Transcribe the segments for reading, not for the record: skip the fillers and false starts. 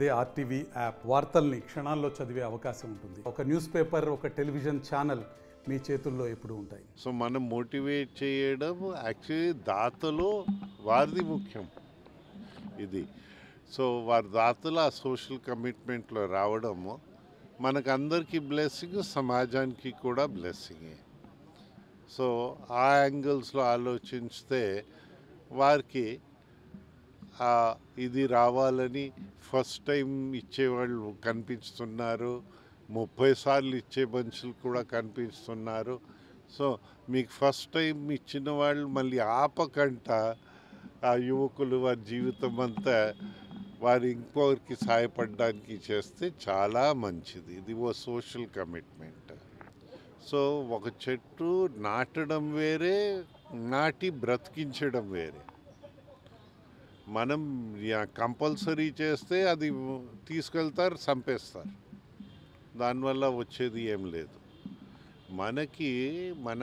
అదే RTV app వార్తల్ని క్షణాల్లో చదివే అవకాశం ఉంటుంది. ఒక న్యూస్ పేపర్, ఒక టెలివిజన్ ఛానల్ మీ చేతుల్లో ఎప్పుడు ఉంటాయి. సో మనం మోటివేట్ చేయడం యాక్చువల్లీ దాతలో వారిది ముఖ్యం ఇది. సో వారి దాతలు ఆ సోషల్ కమిట్మెంట్లో రావడము మనకందరికీ బ్లెస్సింగ్, సమాజానికి కూడా బ్లెస్సింగే. సో ఆ యాంగిల్స్లో ఆలోచిస్తే వారికి ఇది రావాలని ఫస్ట్ టైం ఇచ్చేవాళ్ళు కనిపిస్తున్నారు, 30 సార్లు ఇచ్చే మనుషులు కూడా కనిపిస్తున్నారు. సో మీకు ఫస్ట్ టైం ఇచ్చిన వాళ్ళు మళ్ళీ ఆపకంట ఆ యువకులు వారి జీవితం అంతా వారు ఇంకొకరికి సహాయపడడానికి చేస్తే చాలా మంచిది. ఇది ఓ సోషల్ కమిట్మెంట్. సో ఒక చెట్టు నాటడం వేరే, నాటి బ్రతికించడం వేరే. మనం కంపల్సరీ చేస్తే అది తీసుకెళ్తారు, చంపేస్తారు, దానివల్ల వచ్చేది ఏం లేదు. మనకి మన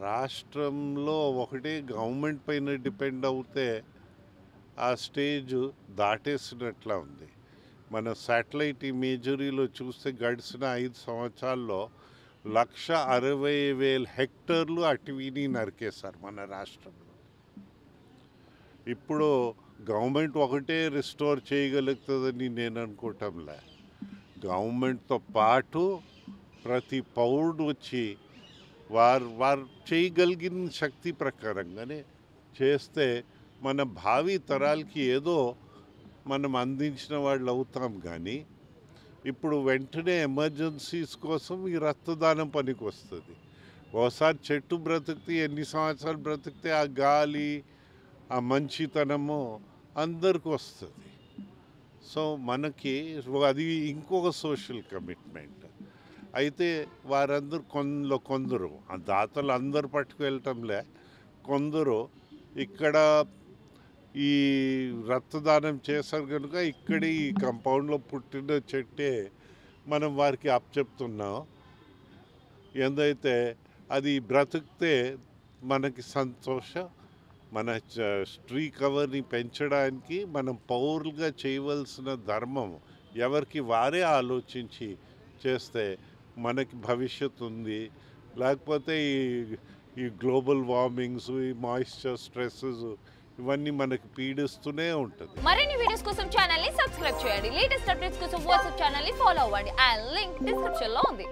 రాష్ట్రంలో ఒకటే గవర్నమెంట్ పైన డిపెండ్ అవుతే ఆ స్టేజ్ దాటేసినట్లా ఉంది. మన శాటిలైట్ ఇమేజరీలో చూస్తే గడిచిన 5 సంవత్సరాల్లో 1,60,000 హెక్టార్లు అటవీని నరికేశారు మన రాష్ట్రంలో. ఇప్పుడు గవర్నమెంట్ ఒకటే రిస్టోర్ చేయగలుగుతుందని నేను అనుకోవటంలే. గవర్నమెంట్తో పాటు ప్రతి పౌరుడు వచ్చి వారు చేయగలిగిన శక్తి ప్రకారంగానే చేస్తే మన భావి తరాలకి ఏదో మనం అందించిన వాళ్ళు అవుతాం. కానీ ఇప్పుడు వెంటనే ఎమర్జెన్సీస్ కోసం ఈ రక్తదానం పనికి వస్తుంది. ఒకసారి చెట్టు బ్రతికితే ఎన్ని సంవత్సరాలు బ్రతికితే ఆ గాలి, ఆ మంచితనము అందరికి వస్తుంది. సో మనకి అది ఇంకొక సోషల్ కమిట్మెంట్. అయితే వారందరూ కొందరు ఆ దాతలు అందరూ పట్టుకువెళ్ళటంలే, కొందరు ఇక్కడ ఈ రక్తదానం చేశారు కనుక ఇక్కడ ఈ కంపౌండ్లో పుట్టిన చెట్టే మనం వారికి అప్పచెప్తున్నాం. ఏందైతే అది బ్రతికితే మనకి సంతోషం. మన ట్రీ కవర్ని పెంచడానికి మనం పౌరులుగా చేయవలసిన ధర్మం ఎవరికి వారే ఆలోచించి చేస్తే మనకి భవిష్యత్తు ఉంది. లేకపోతే ఈ గ్లోబల్ వార్మింగ్స్, ఈ మాయిశ్చర్ స్ట్రెస్సెస్ ఇవన్నీ మనకి పీడిస్తూనే ఉంటుంది. మరిన్ని వీడియోస్ కోసం ఛానల్ ని సబ్స్క్రైబ్ చేయండి. లేటెస్ట్ అప్డేట్స్ కోసం వాట్సాప్ ఛానల్ ని ఫాలో అవ్వండి. ఆ లింక్ డిస్క్రిప్షన్ లో ఉంది.